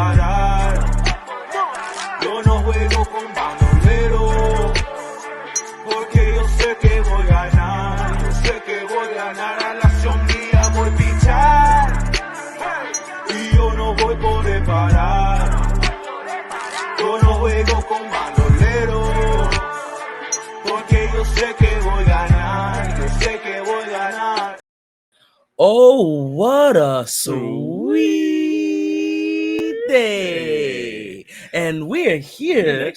preparar. Yo no juego con bandoleros, porque yo sé que voy a ganar. Yo sé que voy a ganar, a la acción mía voy a pichar. Y yo no voy por preparar. Yo no juego con bandoleros, porque yo sé que voy a ganar. Yo sé que voy a ganar. Oh, what a sweet day! And we're here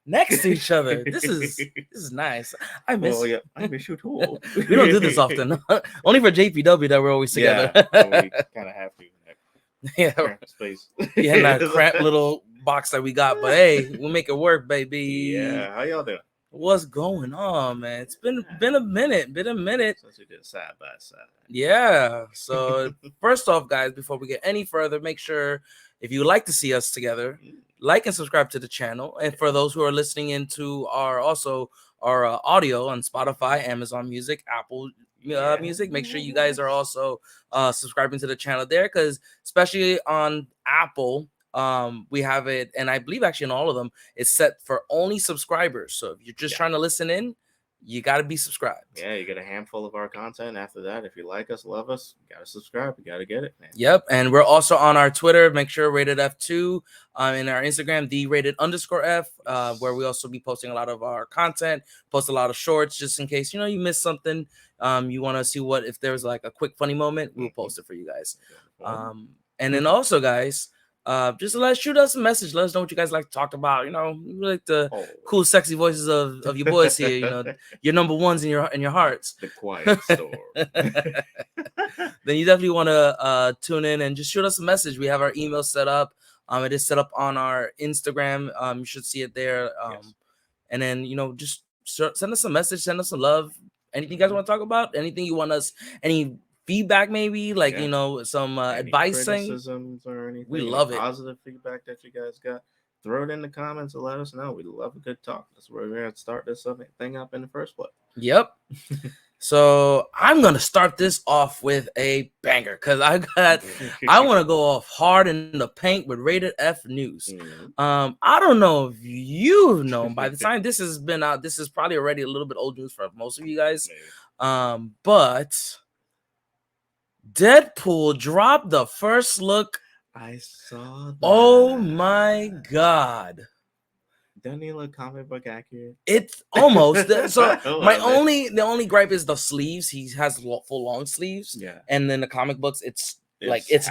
next to each other. This is nice. I miss. Well, yeah, I miss you too. We don't do this often. Only for JPW that we're always together. Yeah, well, we kind of have to. Yeah, Cramped space. yeah, in that cramped little box that we got. But hey, we'll make it work, baby. Yeah, how y'all doing? What's going on, man? It's been a minute. Since we did side by side. Yeah. So first off, guys, before we get any further, make sure if you would like to see us together, like and subscribe to the channel. And for those who are listening into our audio on Spotify, Amazon Music, Apple Music, make sure you guys are also subscribing to the channel there, because especially on Apple, we have it, and I believe actually in all of them it's set for only subscribers. So if you're just trying to listen in, you got to be subscribed. Yeah, you get a handful of our content. After that, if you like us, love us, you got to subscribe. You got to get it, man. Yep. And we're also on our Twitter. Make sure rated F2, in our Instagram, _F, where we also be posting a lot of our content, post a lot of shorts, just in case, you missed something. You want to see if there's like a quick funny moment, we'll post it for you guys. And then also, guys, just shoot us a message. Let us know what you guys like to talk about. We like the cool, sexy voices of your boys here. Your number ones in your hearts. The quiet storm. Then you definitely want to tune in and just shoot us a message. We have our email set up. It is set up on our Instagram. You should see it there. Yes. And then just send us a message. Send us some love. Anything you guys want to talk about? Anything you want us? Any feedback, maybe some advice, criticisms or anything. We love it. Positive feedback that you guys got, throw it in the comments and let us know. We love a good talk. That's where we're gonna start this thing up in the first place. Yep. So I'm gonna start this off with a banger, because I want to go off hard in the paint with rated F news. I don't know if you've known by the time this has been out. This is probably already a little bit old news for most of you guys. But Deadpool dropped the first look. I saw that. Oh my god. Doesn't he look comic book accurate? It's almost. So the only gripe is the sleeves. He has full long sleeves. Yeah. And then the comic books, it's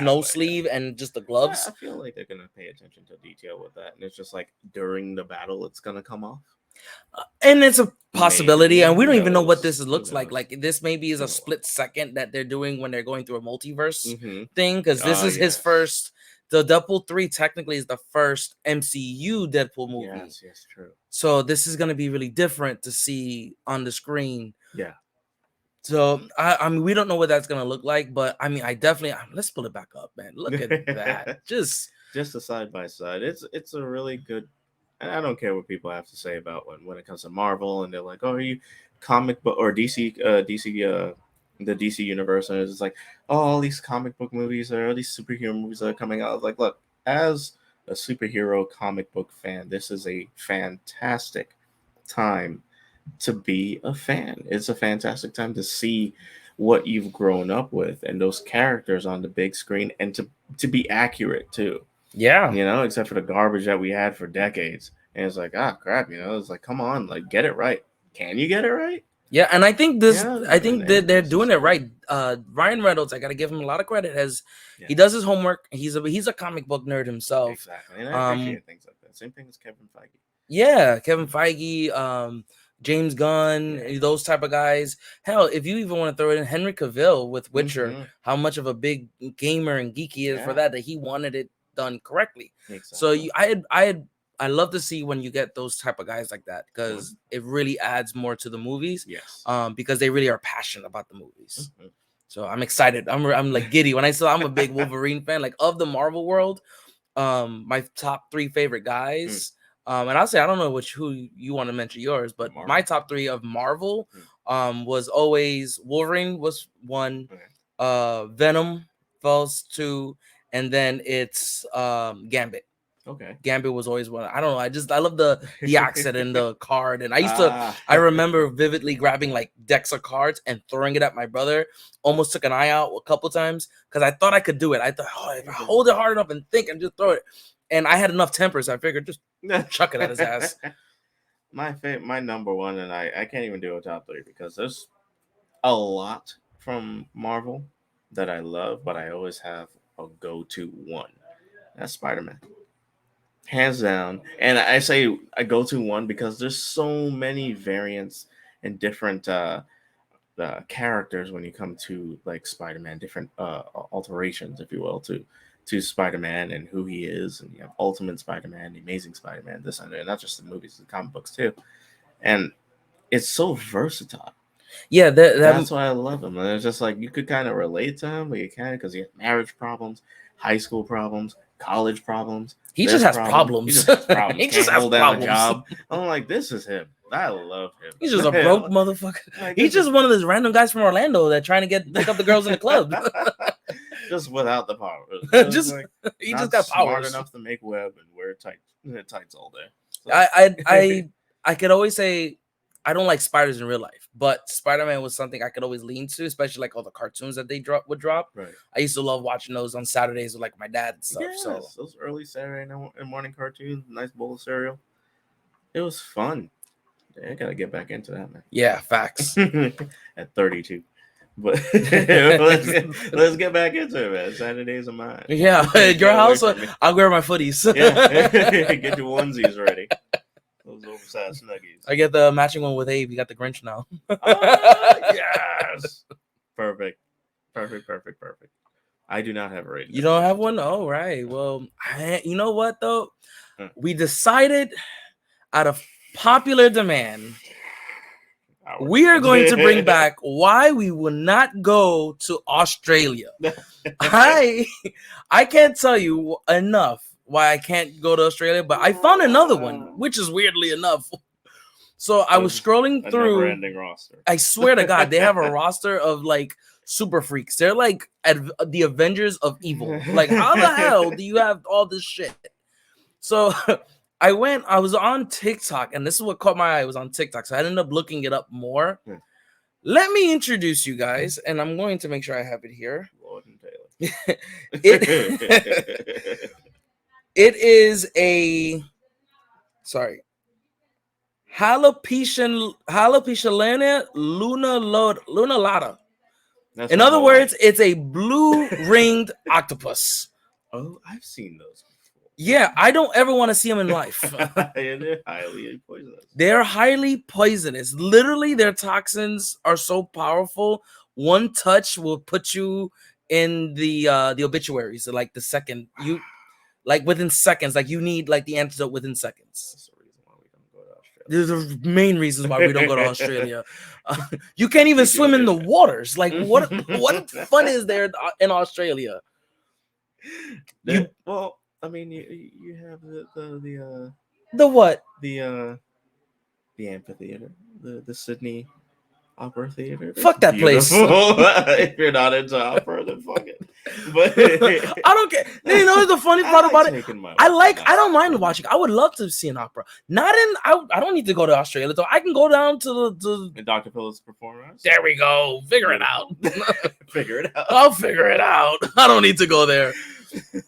no sleeve and just the gloves. I feel like they're gonna pay attention to detail with that, and it's just like during the battle, it's gonna come off. And it's a possibility, and we don't even know what this looks like. Like this maybe is a split second that they're doing when they're going through a multiverse thing, because this is his first. The Deadpool 3 technically is the first MCU Deadpool movie. Yes, true. So this is going to be really different to see on the screen. Yeah. So I mean, we don't know what that's going to look like, but I mean, I definitely let's pull it back up, man. Look at that. Just a side by side. It's a really good. And I don't care what people have to say about when it comes to Marvel, and they're like, "Oh, are you comic book or DC the DC universe?" And it's like, "Oh, all these comic book movies or all these superhero movies that are coming out." I was like, look, as a superhero comic book fan, this is a fantastic time to be a fan. It's a fantastic time to see what you've grown up with and those characters on the big screen, and to be accurate too. Yeah. Except for the garbage that we had for decades. And it's like, crap, it's like, come on, like, get it right. Can you get it right? Yeah, and I think they're doing it right. Ryan Reynolds, I gotta give him a lot of credit, he does his homework. He's a comic book nerd himself. Exactly. And I appreciate things like that. Same thing as Kevin Feige. Yeah, Kevin Feige, James Gunn, those type of guys. Hell, if you even want to throw it in Henry Cavill with Witcher, how much of a big gamer and geek he is for that he wanted it done correctly. Exactly. So I love to see when you get those type of guys like that, because it really adds more to the movies. Yes. Because they really are passionate about the movies. So I'm excited. I'm like giddy when I'm a big Wolverine fan. Like, of the Marvel world, my top 3 favorite guys. And I'll say, I don't know who you want to mention yours, but my top 3 of Marvel was always Wolverine was 1, Venom falls 2, and then it's Gambit. Okay. Gambit was always one. I don't know. I love the accent and the card. And Ah. I remember vividly grabbing like decks of cards and throwing it at my brother. Almost took an eye out a couple times because I thought I could do it. I thought, oh, if I hold it hard enough and think and just throw it. And I had enough temper, so I figured just chuck it at his ass. My number one, and I can't even do a top three because there's a lot from Marvel that I love, but I always have a go-to one. That's Spider-Man. Hands down. And I say I go to one because there's so many variants and different characters when you come to like Spider-Man, different alterations, if you will, to Spider-Man and who he is. And you have Ultimate Spider-Man, the Amazing Spider-Man, this and that, not just the movies, the comic books too. And it's so versatile. Yeah, that's why I love him. And it's just like you could kind of relate to him, but you can't because he has marriage problems, high school problems, college problems. He just has problems. He just has problems. He Can't just has hold down problems. a job. I'm like, this is him. I love him. He's just a broke motherfucker. Like, He's just one of those random guys from Orlando that trying to pick up the girls in the club. Just without the power. Just like, he just got smart powers. enough to make web and wear tights all day. So. I could always say I don't like spiders in real life, but Spider-Man was something I could always lean to, especially like all the cartoons that they would drop. Right. I used to love watching those on Saturdays with like my dad and stuff. Yes, So those early Saturday morning cartoons, nice bowl of cereal. It was fun. I gotta get back into that, man. yeah, facts. At 32. But let's get back into it, man. Saturdays are mine. Yeah, at your house, I'll wear my footies. Yeah, get your onesies ready. Those oversized snuggies. I get the matching one with Abe. You got the Grinch now. Yes. Perfect. I do not have a rating. You don't have one? Oh, right. Well, you know what, though? Huh. We decided out of popular demand, we are going to bring back why we will not go to Australia. I can't tell you enough why I can't go to Australia, but I found another one, which is weirdly enough. So I was scrolling through. Never-ending roster. I swear to God, they have a roster of like super freaks. They're like the Avengers of evil. Like, how the hell do you have all this shit? So I was on TikTok, and this is what caught my eye. I was on TikTok, so I ended up looking it up more. Let me introduce you guys, and I'm going to make sure I have it here. Lord and Taylor. It is a Alopecia lunulata. In other words, it's a blue ringed octopus. Oh, I've seen those before. Yeah, I don't ever want to see them in life. And they're highly poisonous. They're highly poisonous. Literally, their toxins are so powerful. One touch will put you in the obituaries. So like the second you, like within seconds, like you need like the antidote within seconds. That's the reason why we don't go to Australia. There's the main reasons why we don't go to Australia. You can't even swim in the waters. Like what fun is there in Australia? Well, I mean, you have the what? The amphitheater, the Sydney Opera Theater. Fuck that place. If you're not into opera, then fuck it. But I don't care. You know the funny part about it? I don't mind watching. I would love to see an opera. I don't need to go to Australia though. I can go down to the Dr. Phillips performance. There we go. Figure it out. Figure it out. I'll figure it out. I don't need to go there.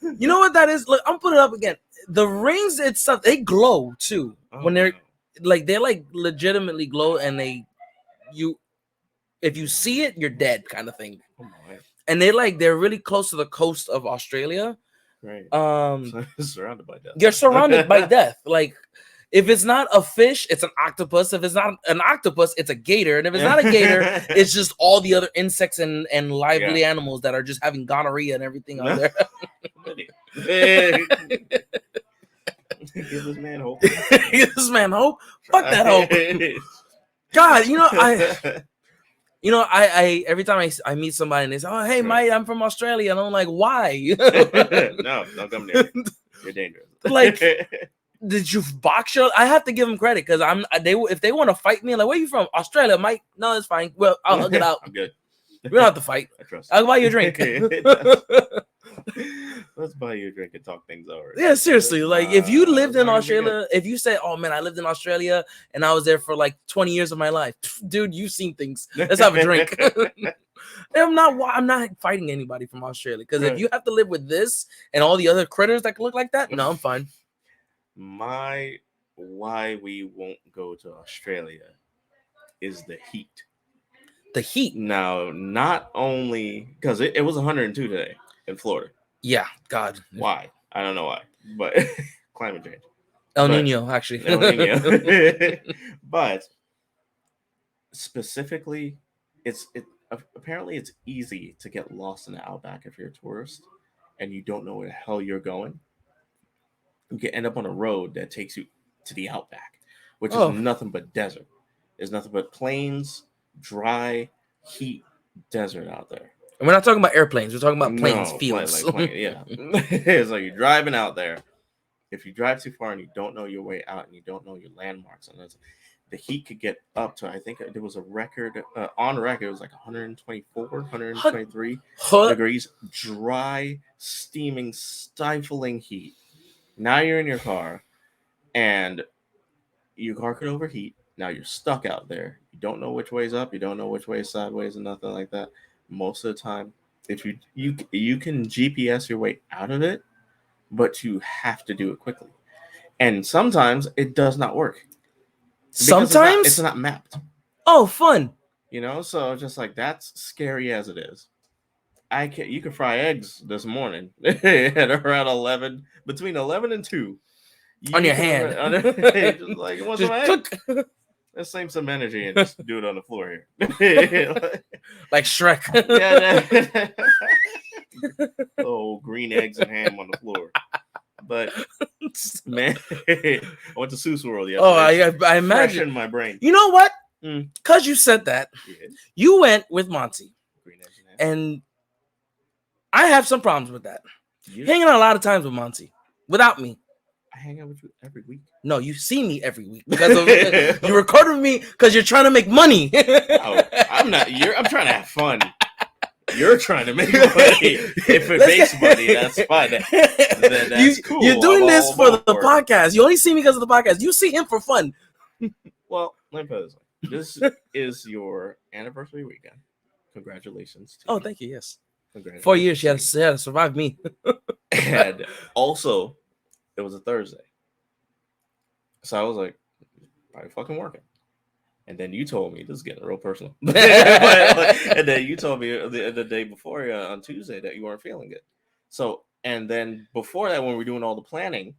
You know what that is? Look, I'm putting it up again. The rings itself, they glow too. When they're like legitimately glow, and if you see it, you're dead kind of thing. And they're really close to the coast of Australia. Right. Surrounded by death. You're surrounded by death. Like if it's not a fish, it's an octopus. If it's not an octopus, it's a gator. And if it's not a gator, it's just all the other insects and lively animals that are just having gonorrhea and everything out there. Give this man hope. Give this man hope. Fuck that hope. God, I every time I meet somebody and they say, "Oh, hey, mate, I'm from Australia," and I'm like, "Why?" No, don't come near me. You're dangerous. Like, did you box your? I have to give them credit because if they want to fight me, like, where you from? Australia, Mike? No, it's fine. Well, I'll hug it out. I'm good. We don't have to fight. I trust. I'll buy you a drink. Let's buy you a drink and talk things over. Yeah, seriously. Like, if you lived in not gonna be good. Australia, if you said, "Oh man, I lived in Australia and I was there for like 20 years of my life," dude, you've seen things. Let's have a drink. I'm not fighting anybody from Australia because if Right. you have to live with this and all the other critters that look like that, no, I'm fine. Why we won't go to Australia is the heat. The heat. Now, not only because it was 102 today in Florida. Yeah, God. Why? I don't know why, but climate change. El But- Nino, actually. El Nino. But specifically, apparently it's easy to get lost in the outback if you're a tourist and you don't know where the hell you're going. You can end up on a road that takes you to the outback, which Oh. is nothing but desert. There's nothing but plains, dry, heat, desert out there. And we're not talking about airplanes. We're talking about plains, No, fields. yeah. It's like you're driving out there. If you drive too far and you don't know your way out and you don't know your landmarks, and the heat could get up to, I think there was a record, on record, it was like 124, 123 degrees, dry, steaming, stifling heat. Now you're in your car and your car could overheat. Now you're stuck out there. You don't know which way's up. You don't know which way is sideways and nothing like that. Most of the time, if you can GPS your way out of it, but you have to do it quickly. And sometimes it does not work. Sometimes it's not mapped. Oh, fun. You know, so just like that's scary as it is. You could fry eggs this morning at around 11, between 11 and 2. On your hand. Just like, you want some eggs? Click. Let's save some energy and just do it on the floor here. Like Shrek. Oh, green eggs and ham on the floor. But man, I went to Seuss World yesterday. Oh, I imagine. Fresh in my brain. You know what? Mm. Because you said that, Yeah. you went with Monty, Green eggs and ham. and I have some problems with that. You- Hanging out a lot of times with Monty without me. I hang out with you every week. No, you see me every week because of you record with me because you're trying to make money. Oh, I'm not. I'm trying to have fun. You're trying to make money. If it makes money, that's fine. Then that's cool. You're doing I'm this all for the about it. podcast. You only see me because of the podcast. You see him for fun. Well, let me put it this way. This is your anniversary weekend. Congratulations. To Oh, you. thank you. Yes. Congratulations 4 years. She had to you. to survive me. And also, it was a Thursday. So I was like, probably fucking working. And then you told me, this is getting real personal. And then you told me the day before on Tuesday that you weren't feeling it. So, and then before that, when we were doing all the planning,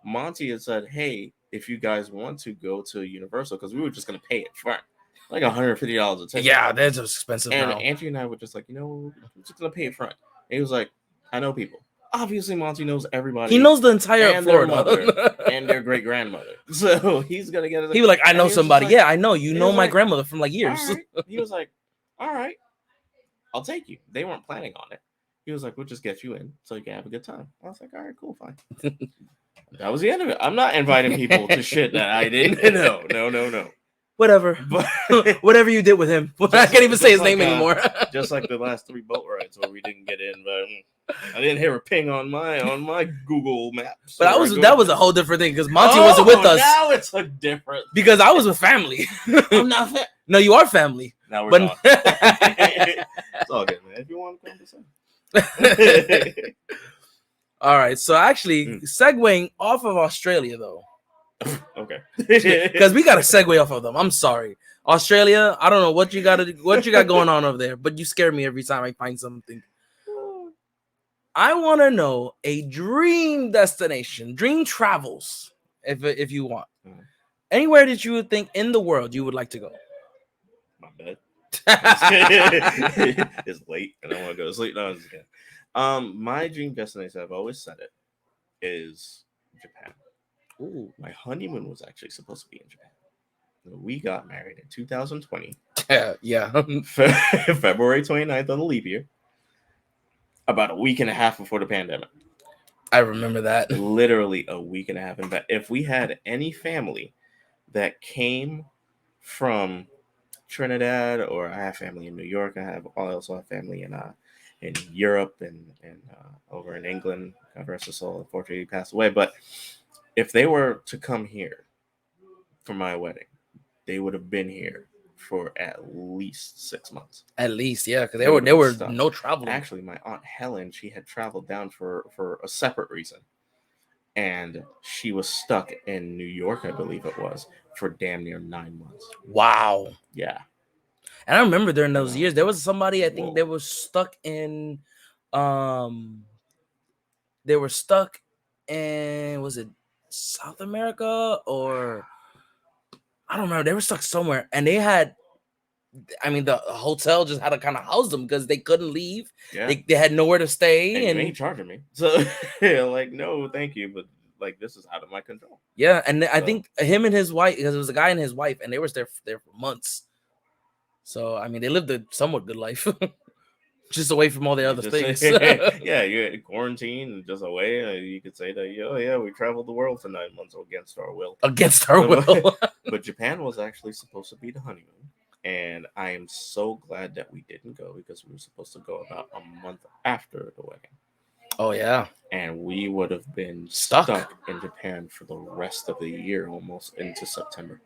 Monty had said, hey, if you guys want to go to Universal, because we were just going to pay it front, like $150 a ticket. Yeah, that's expensive And now. Andrew and I were just like, we're just going to pay it front. And he was like, I know people. Obviously, Monty knows everybody. He knows the entire and their Florida. mother and their great grandmother. So he's gonna get it. He was like, I And know he was just somebody. like- Yeah, I know. You he know was my like, grandmother from like years. All right. He was like, all right, I'll take you. They weren't planning on it. He was like, we'll just get you in so you can have a good time. I was like, all right, cool, fine. That was the end of it. I'm not inviting people to shit that I didn't. No. Whatever. But Whatever you did with him. I can't even say his name anymore. just like the last 3 boat rides where we didn't get in, but I didn't hear a ping on my Google Maps. But that was a whole different thing because Monty wasn't with us. Now it's a different. Because I was with family. I'm not fit. No, you are family. Now we're But not. It's all good, man. If you want to come to say. all right. So actually, Mm. segueing off of Australia though, Okay. because we got to segue off of them. I'm sorry, Australia. I don't know what you got going on over there, but you scare me every time I find something. I want to know a dream destination, dream travels, if you want. Mhm. Anywhere that you would think in the world you would like to go. My bad. It's late and I want to go to sleep. No, I'm just kidding. My dream destination, I've always said it, is Japan. Ooh. My honeymoon was actually supposed to be in Japan. We got married in 2020, Yeah. February 29th on the leap year, about a week and a half before the pandemic. I remember that. Literally a week and a half. In fact, if we had any family that came from Trinidad, or I have family in New York, I also have family in in Europe and over in England. God rest his soul. Unfortunately, he passed away. But if they were to come here for my wedding, they would have been here for at least 6 months. At least, yeah, because They there would've been were stuck. no traveling. Actually, my Aunt Helen, she had traveled down for a separate reason. And she was stuck in New York, I believe it was, for damn near 9 months. Wow. Yeah. And I remember during And I those was years, there like, was somebody, I think they whoa. were stuck in, they were stuck in, was it South America or I don't remember. They were stuck somewhere, and they had, I mean, the hotel just had to kind of house them because they couldn't leave. Yeah. They had nowhere to stay, And you ain't charging me. So, like, no, thank you. But, like, this is out of my control. yeah, and I So- think him and his wife, because it was a guy and his wife, and they were there for months. So I mean, they lived a somewhat good life, just away from all the other things. Yeah, you're in quarantine and just away. You could say that, oh, yeah, we traveled the world for 9 months against our will. Against our will. But Japan was actually supposed to be the honeymoon. And I am so glad that we didn't go because we were supposed to go about a month after the wedding. Oh yeah, And we would have been Stuck. stuck in Japan for the rest of the year, almost into September.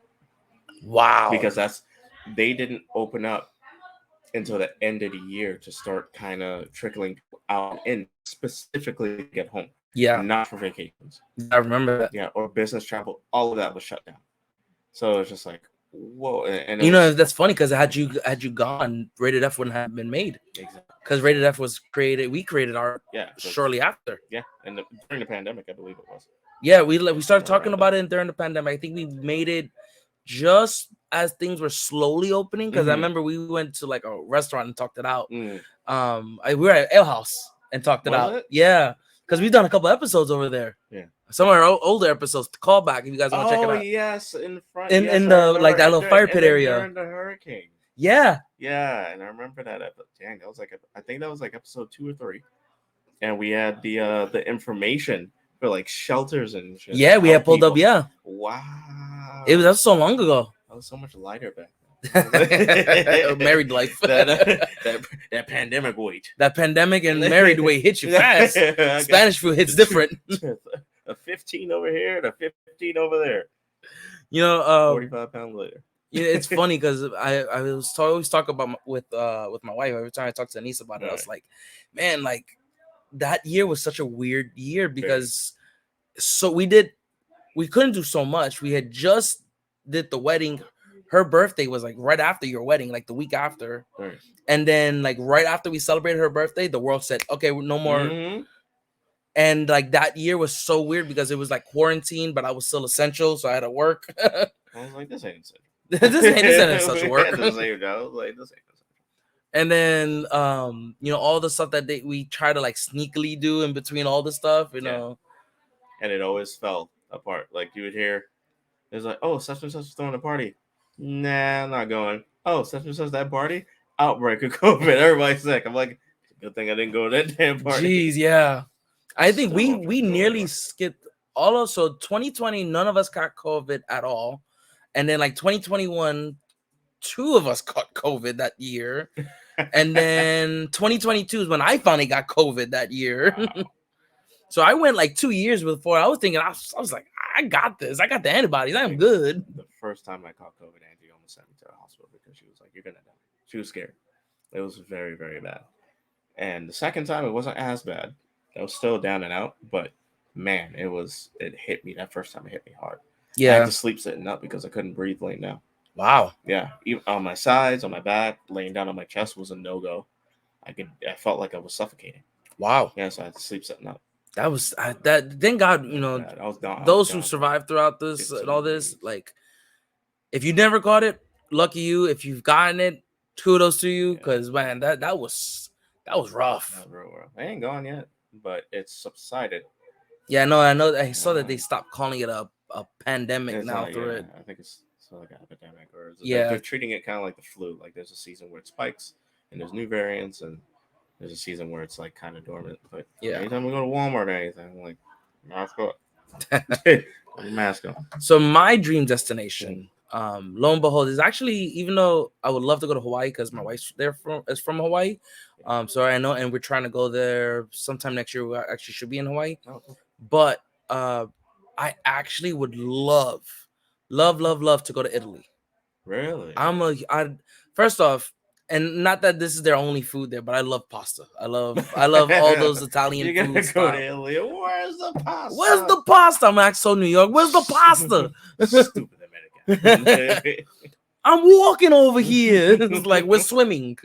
wow. Because they didn't open up until the end of the year to start kind of trickling out and specifically to get home. Yeah, Not for vacations. I remember that. Yeah, or business travel. All of that was shut down. So it's just like, whoa. And You know, that's funny because had you gone, Rated F wouldn't have been made. Exactly. Because Rated F was created. We created our shortly after. Yeah, and during the pandemic, I believe it was. Yeah, we started talking about it during the pandemic. I think we made it just as things were slowly opening. Because I remember we went to like a restaurant and talked it out. Mm. We were at Ale House and talked it Was out. it? Yeah, because we've done a couple episodes over there. Yeah. Some of our older episodes. Call back if you guys want to check it out. Yes, in front. In yes, the like that little fire pit area during the hurricane. Yeah. Yeah, and I remember that episode. Dang, that was like I think that was like episode 2 or 3, and we had the information for like shelters and shit. Yeah, we had pulled up. Yeah. Wow. That was so long ago. That was so much lighter back then. Married life. that pandemic weight. That pandemic and married weight hit you fast. Spanish food hits different. A 15 over here and a 15 over there. You know, 45 pounds later. Yeah, it's funny because I was always talking about with my wife every time I talk to Anise about it. I was like, man, like that year was such a weird year because we couldn't do so much. We had just did the wedding. Her birthday was like right after your wedding, like the week after, and then like right after we celebrated her birthday, the world said, okay, no more. Mm-hmm. And like that year was so weird because it was like quarantine, but I was still essential, so I had to work. I was like, this ain't essential. this ain't essential work. And then you know, all the stuff that we try to like sneakily do in between all the stuff, you know. And it always fell apart. Like you would hear, it's like, oh, such and such is throwing a party. Nah, I'm not going. Oh, such and such that party? Outbreak of COVID. Everybody's sick. I'm like, good thing I didn't go to that damn party. Jeez, yeah. I think we nearly skipped all of 2020. None of us got COVID at all, and then like 2021, 2 of us caught COVID that year, and then 2022 is when I finally got COVID that year. Wow. So I went like 2 years before. I was thinking, I was like, I got this. I got the antibodies. I'm good. The first time I caught COVID, Angie almost sent me to the hospital because she was like, you're gonna die. She was scared. It was very, very bad. And the second time, it wasn't as bad. I was still down and out, but man, it hit me. That first time it hit me hard. Yeah. I had to sleep sitting up because I couldn't breathe laying down. Wow. Yeah. Even on my sides, on my back, laying down on my chest was a no-go. I felt like I was suffocating. Wow. Yeah, so I had to sleep sitting up. That was thank God, you know, those who survived throughout this and all this, like if you never caught it, lucky you. If you've gotten it, kudos to you, because man, that was rough. That was real rough. I ain't gone yet, but it's subsided. Yeah, no, I know. I saw that they stopped calling it a pandemic now through it. I think it's like an epidemic, or they're treating it kind of like the flu. Like there's a season where it spikes, and there's new variants, and there's a season where it's like kind of dormant. But anytime we go to Walmart or anything, I'm like, mask on. Mask on. So my dream destination, lo and behold, is actually, even though I would love to go to Hawaii because my wife's from Hawaii, so I know, and we're trying to go there sometime next year. We actually should be in Hawaii, but I actually would love to go to Italy. Really? First off, and not that this is their only food there, but I love pasta. I love all those Italian You gotta foods. go to Italy. Where's the pasta? Where's the pasta? I'm like, so New York. Where's the pasta? Stupid American. I'm walking over here. It's like we're swimming.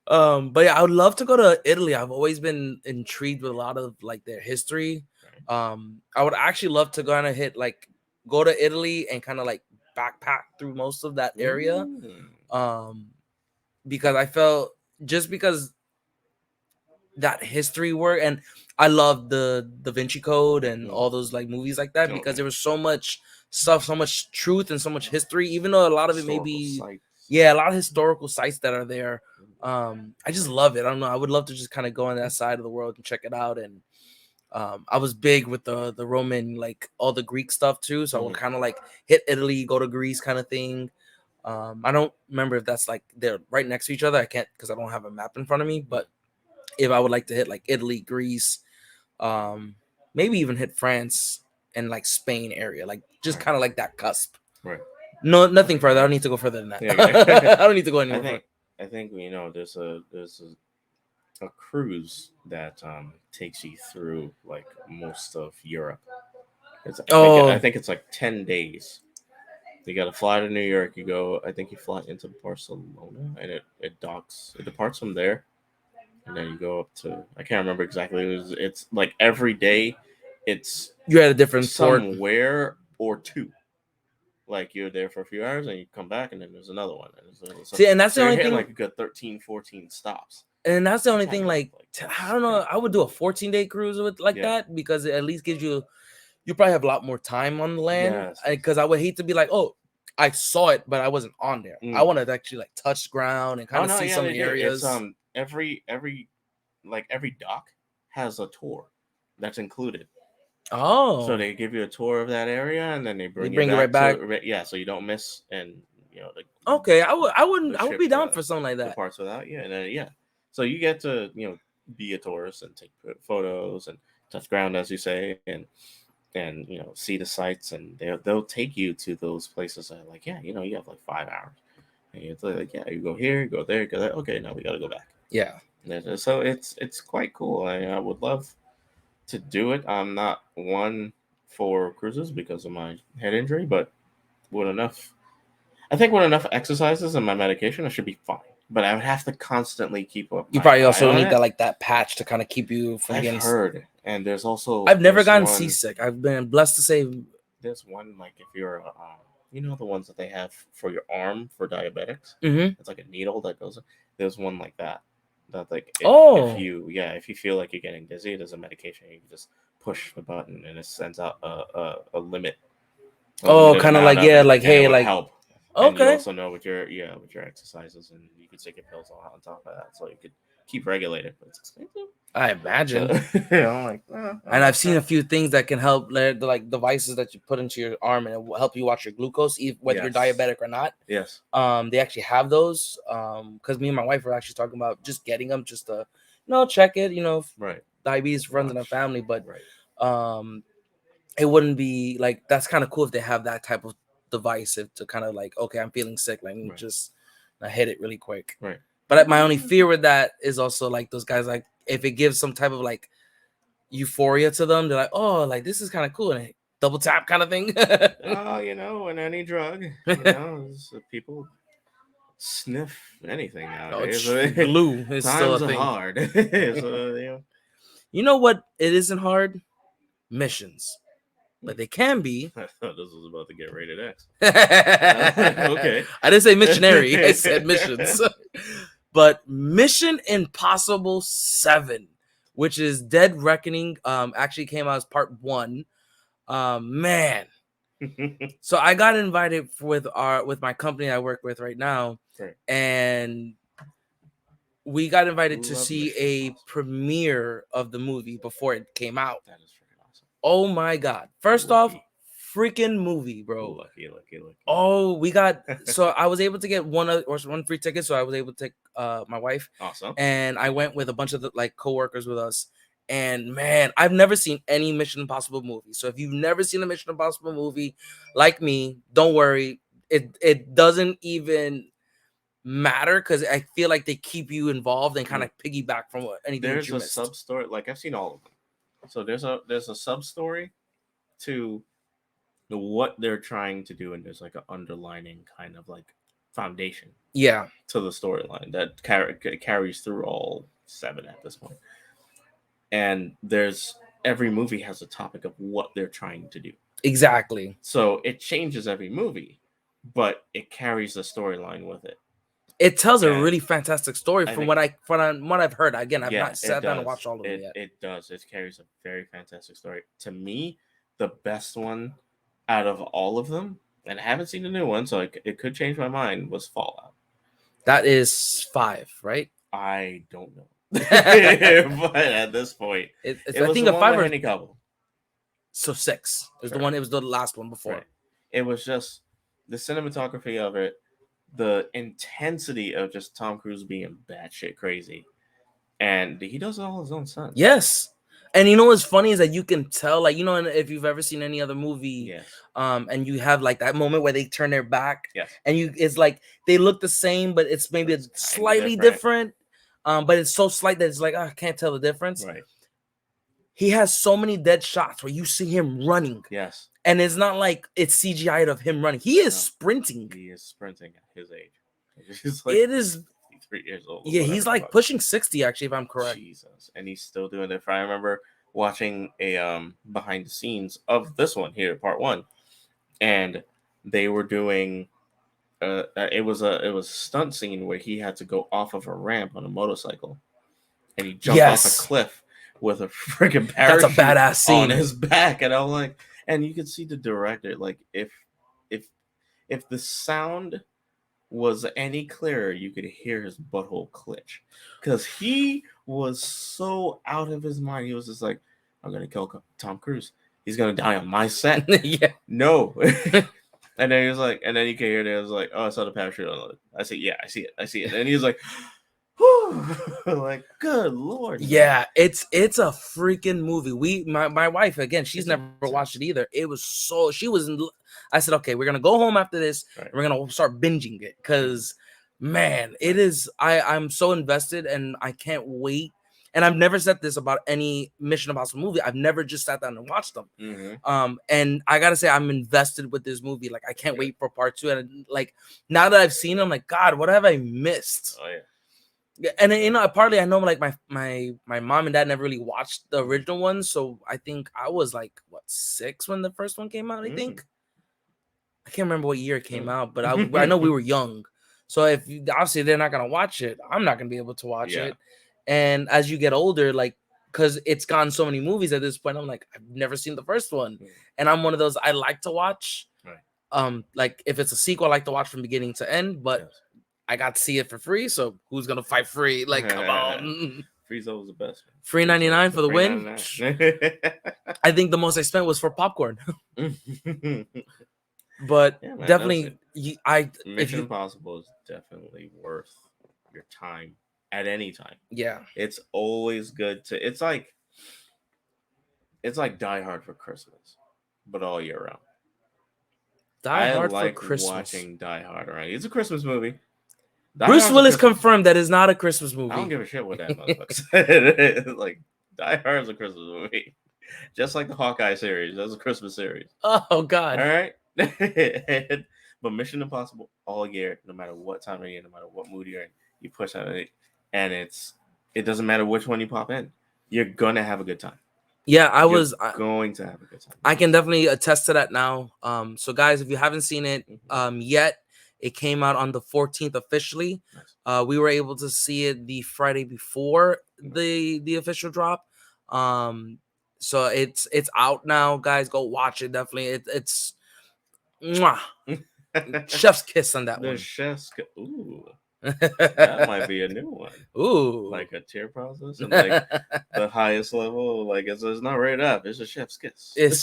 But yeah, I would love to go to Italy. I've always been intrigued with a lot of like their history. I would actually love to kind of go to Italy and kind of like backpack through most of that area. Because I felt, just because that history work, and I love the Da Vinci Code and all those like movies like that, because there was so much stuff, so much truth, and so much history, even though a lot of it may be a lot of historical sites that are there. I just love it. I don't know, I would love to just kind of go on that side of the world and check it out. And I was big with the Roman, like all the Greek stuff too, so I would kind of like hit Italy, go to Greece kind of thing. I don't remember if that's like they're right next to each other. I can't, because I don't have a map in front of me, but if I would like to hit like Italy, Greece, maybe even hit France and like Spain area, like just kind of like that cusp. Right. No, nothing further. I don't need to go further than that. I don't need to go anywhere. I think there's a cruise that takes you through like most of Europe. I think it's like 10 days. You got to fly to New York. You go. I think you fly into Barcelona, and it docks. It departs from there. And then you go up to, I can't remember exactly. It's like every day, you're at a different somewhere or two. Like you're there for a few hours and you come back, and then there's another one. See, and that's the only thing. Like a good 13, 14 stops. And that's the only thing. Like I don't know. I would do a 14-day cruise with that, because it at least gives you probably have a lot more time on the land. Because I would hate to be like, oh, I saw it, but I wasn't on there. I wanted to actually like touch ground and kind of see some of the areas. Every dock has a tour that's included. Oh, so they give you a tour of that area, and then they bring you right back. So you don't miss. And okay, I would be down for something like that. The parts without, and then so you get to be a tourist and take photos and touch ground, as you say, and see the sights, and they'll take you to those places that are like, you have like 5 hours. And it's like, you go here, go there, go there. Okay, now we got to go back. Yeah. So it's quite cool. I would love to do it. I'm not one for cruises because of my head injury, but with enough exercises and my medication, I should be fine. But I would have to constantly keep up. You probably also need that patch to kind of keep you from getting. I've heard, and there's also. I've never gotten seasick. I've been blessed to say. There's one, like if you're the ones that they have for your arm for diabetics. Mm-hmm. It's like a needle that goes. There's one like that. That like if you feel like you're getting dizzy, there's a medication you can just push the button and it sends out a limit. Kind of like hey, like help. Okay. And you also know with your exercises, and you can take your pills on top of that, so you could keep regulated. But it's expensive. I imagine. I'm like, and I've seen a few things that can help, like devices that you put into your arm, and it will help you watch your glucose, whether you're diabetic or not. Yes. They actually have those. Because me and my wife were actually talking about just getting them, just to, check it. Right. Diabetes runs in our family, but it wouldn't be like, that's kind of cool if they have that type of device to kind of like, okay, I'm feeling sick, like just hit it really quick. Right. But my only fear with that is also like those guys, like if it gives some type of like euphoria to them, they're like, oh, like this is kind of cool, and double tap kind of thing. In any drug, people sniff anything nowadays. Glue is still a thing. Hard. You know what? It isn't hard. Missions. But they can be. I thought this was about to get rated X. Okay. I didn't say missionary. I said missions. But Mission Impossible 7, which is Dead Reckoning, actually came out as part 1. Man. So I got invited with my company I work with right now. Right. And we got invited to see a premiere of the movie before it came out. That is freaking awesome. Oh my God. First off, freaking movie, bro. Lucky. Oh, we got so I was able to get one free ticket, so I was able to take my wife, Awesome. and I went with a bunch of like coworkers with us. And man, I've never seen any Mission Impossible movie. So if you've never seen a Mission Impossible movie like me, don't worry. It doesn't even matter because I feel like they keep you involved and kind of piggyback from anything There's that you a missed. sub story. Like I've seen all of them. So there's a sub story to what they're trying to do, and there's like an underlining kind of like foundation Yeah, to the storyline that carries through all 7 at this point. And there's every movie has a topic of what they're trying to do. exactly. So it changes every movie, but it carries the storyline with it. It tells a And really fantastic story I from think- what I've heard. Again, I've Yeah, not it sat down and does. watched all of them yet. It does. It carries a very fantastic story. To me, the best one out of all of them, and I haven't seen the new one, so it could change my mind, was Fallout. That is 5, right? I don't know. But at this point, It's it I was think the a one 5 with or Henry Cavill. so 6. It was the Right. one. It was the last one before. Right. It was just the cinematography of it, the intensity of just Tom Cruise being batshit crazy, and he does it all his own son. Yes. And you know what's funny is that you can tell, like, you know, if you've ever seen any other movie, Yes. and you have like that moment where they turn their back, Yes. and it's like they look the same, but it's maybe It's kinda slightly different. different. But it's so slight that it's like, I can't tell the difference. Right. He has so many dead shots where you see him running, Yes. and it's not like it's CGI of him running. He is No. sprinting. He is sprinting at his age. He's like It is, 3 years old. or yeah, he's whatever the like fuck. pushing 60, actually, if I'm correct. Jesus, and he's still doing it. I remember watching a behind the scenes of this one here, part 1, and they were doing it was a stunt scene where he had to go off of a ramp on a motorcycle, and he jumped off a Yes. cliff with a freaking That's a parachute badass scene. on his back, and I'm like, and you could see the director, like if the sound was any clearer, you could hear his butthole clench because he was so out of his mind. He was just like, I'm gonna kill Tom Cruise. He's gonna die on my set. Yeah. No. And then he was like, and then you can hear it. It was like, oh, I saw the parachute on it. I said, yeah, I see it. And he was like, whew, like, good lord. man. Yeah, it's a freaking movie. My wife, again, she's It's never intense. watched it either. It was so she was in, I said, okay, we're gonna go home after this, Right. and we're gonna start binging it because man, it is I'm so invested and I can't wait. And I've never said this about any Mission Impossible movie. I've never just sat down and watched them. Mhm. And I gotta say, I'm invested with this movie. Like, I can't Yeah. wait for part 2. And like, now that I've seen it, I'm like, God, what have I missed? Oh yeah. Yeah, and you know, partly I know like my mom and dad never really watched the original one, so I think I was like 6 when the first one came out. I think I can't remember what year it came out, but I know we were young. So if obviously they're not gonna watch it, I'm not gonna be able to watch Yeah. it. And as you get older, like, because it's gone so many movies at this point, I'm like, I've never seen the first one, and I'm one of those I like to watch. Right. Like if it's a sequel, I like to watch from beginning to end, but Yes. I got to see it for free, so who's gonna fight free? Like, come on. Frieza was the best. Free 99 for the win. $3.99. I think the most I spent was for popcorn. But Yeah, man, definitely, if Mission you, Impossible is definitely worth your time at any time. yeah, It's always good to. It's like Die Hard for Christmas, but all year round. Die Hard like for Christmas. watching Die Hard. Right, it's a Christmas movie. Die Bruce Hard's a Willis Christmas- confirmed that it's not a Christmas movie. I don't give a shit what that motherfucker said. Like Die Hard's a Christmas movie, just like the Hawkeye series. That's a Christmas series. Oh God. All right. But Mission Impossible all year, no matter what time of year, no matter what mood you're in, you push on it, and it doesn't matter which one you pop in, you're gonna have a good time. Yeah, I You're was going to have a good time. I can definitely attest to that now. So guys, if you haven't seen it yet, it came out on the 14th officially. Nice. We were able to see it the Friday before the official drop. So it's out now, guys. Go watch it. Definitely, it's mwah. Chef's kiss on that The one. chef's ooh. That might be a new one. Ooh. Like a tier process, and like the highest level, like it's not rated up. It's a chef's kiss. It's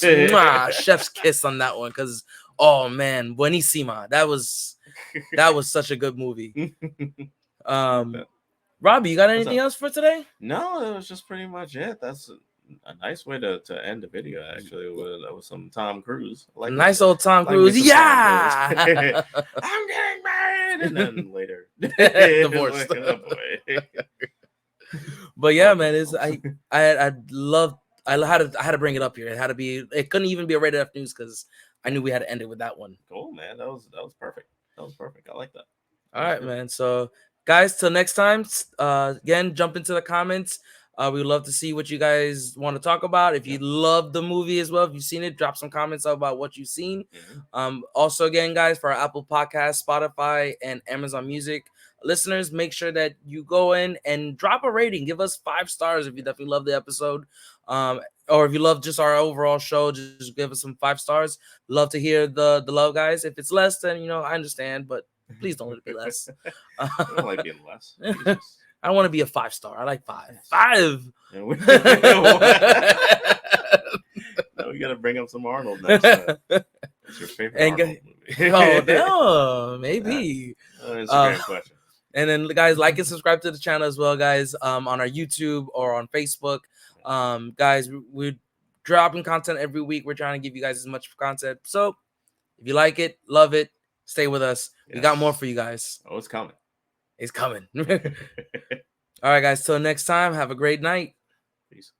chef's kiss on that one, because oh man, Buenísima. That was such a good movie. Robbie, you got anything else for today? No, that was just pretty much it. That's a nice way to end the video, actually, with some Tom Cruise. Like nice old Tom Cruise. Yeah. Tom Cruise. I'm getting married, and then later divorced. Like, oh, boy. But yeah, man, it's I had to bring it up here. It couldn't even be a rated F news because I knew we had to end it with that one. Cool, man. That was perfect. That was perfect. I like that. All right, man. So guys, till next time, again, jump into the comments. We would love to see what you guys want to talk about. If you love the movie as well, if you've seen it, drop some comments about what you've seen. Also, again, guys, for our Apple Podcast, Spotify, and Amazon Music listeners, make sure that you go in and drop a rating. Give us 5 stars if you definitely love the episode. Or if you love just our overall show, just give us some 5 stars. Love to hear the love, guys. If it's less, then I understand, but please don't let it be less. I don't like being less. I want to be a 5-star. I like 5. 5. Yeah, we gotta bring up some Arnold next time. What's your favorite Arnold movie? Oh no, maybe. That's a great question. And then, guys, like and subscribe to the channel as well, guys. On our YouTube or on Facebook. Guys, we're dropping content every week. We're trying to give you guys as much content. So if you like it, love it, stay with us. Yes. We got more for you guys. Oh, it's coming. It's coming. All right, guys. Till next time. Have a great night. Peace.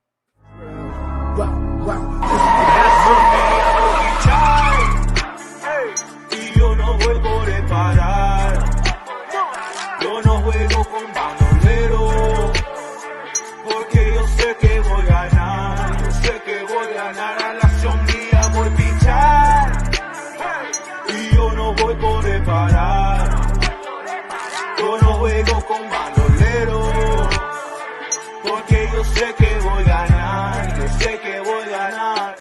Y yo no juego de parar. Yo no juego con bandolero. Porque yo sé que voy a ganar. Yo sé que voy a ganar. A la acción mía voy a pinchar. Y yo no voy por parar. Yo no juego con bandolero, porque yo sé que voy a ganar, yo sé que voy a ganar.